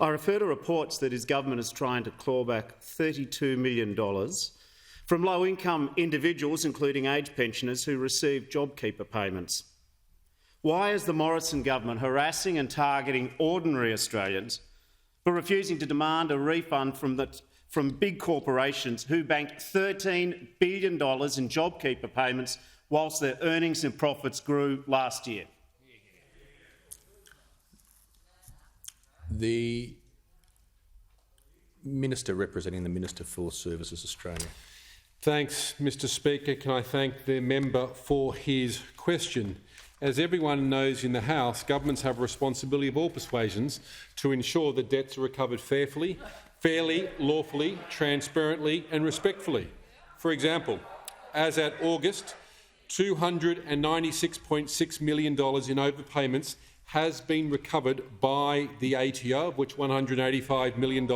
I refer to reports that his government is trying to claw back $32 million from low-income individuals, including aged pensioners, who receive JobKeeper payments. Why is the Morrison government harassing and targeting ordinary Australians for refusing to demand a refund from big corporations who banked $13 billion in JobKeeper payments whilst their earnings and profits grew last year? The Minister representing the Minister for Services Australia. Thanks, Mr Speaker. Can I thank the member for his question? As everyone knows in the House, governments have a responsibility of all persuasions to ensure that debts are recovered fairly, lawfully, transparently and respectfully. For example, as at August, $296.6 million in overpayments has been recovered by the ATO, of which $185 million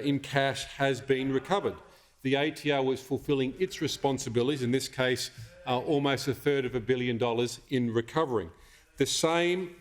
in cash has been recovered. The ATO is fulfilling its responsibilities, in this case almost $1/3 billion in recovering. The same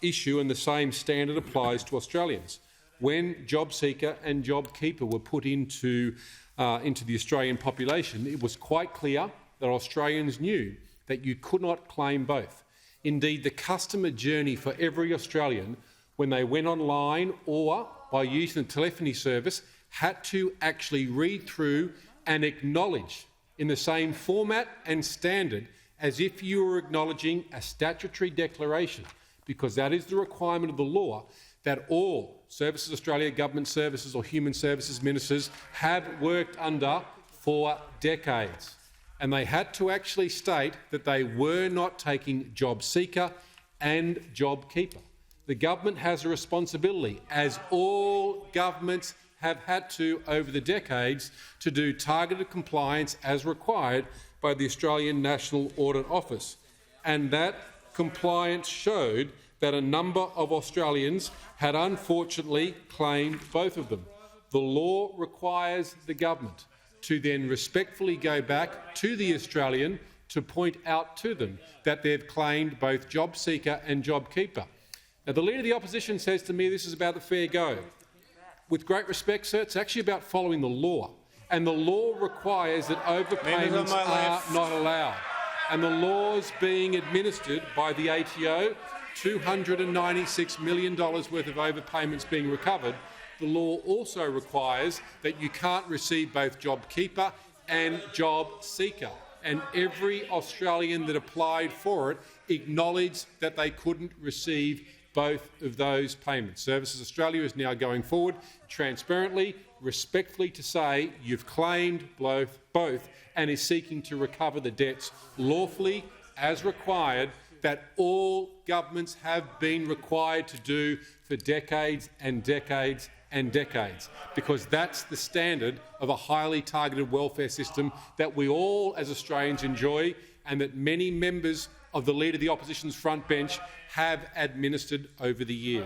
issue and the same standard applies to Australians. When JobSeeker and JobKeeper were put into the Australian population, it was quite clear that Australians knew that you could not claim both. Indeed, the customer journey for every Australian, when they went online or by using the telephony service, had to actually read through and acknowledge in the same format and standard as if you were acknowledging a statutory declaration, because that is the requirement of the law that all Services Australia, government services or human services ministers have worked under for decades. And they had to actually state that they were not taking JobSeeker and JobKeeper. The government has a responsibility, as all governments have had to over the decades, to do targeted compliance as required by the Australian National Audit Office. And that compliance showed that a number of Australians had unfortunately claimed both of them. The law requires the government to then respectfully go back to the Australian to point out to them that they've claimed both JobSeeker and JobKeeper. Now, the Leader of the Opposition says to me this is about the fair go. With great respect, sir, it's actually about following the law. And the law requires that overpayments are not allowed. And the laws being administered by the ATO, $296 million worth of overpayments being recovered, the law also requires that you can't receive both JobKeeper and JobSeeker. And every Australian that applied for it acknowledged that they couldn't receive both of those payments. Services Australia is now going forward transparently, respectfully to say you've claimed both and is seeking to recover the debts lawfully as required that all governments have been required to do for decades and decades and decades, because that's the standard of a highly targeted welfare system that we all as Australians enjoy and that many members of the Leader of the Opposition's front bench have administered over the years.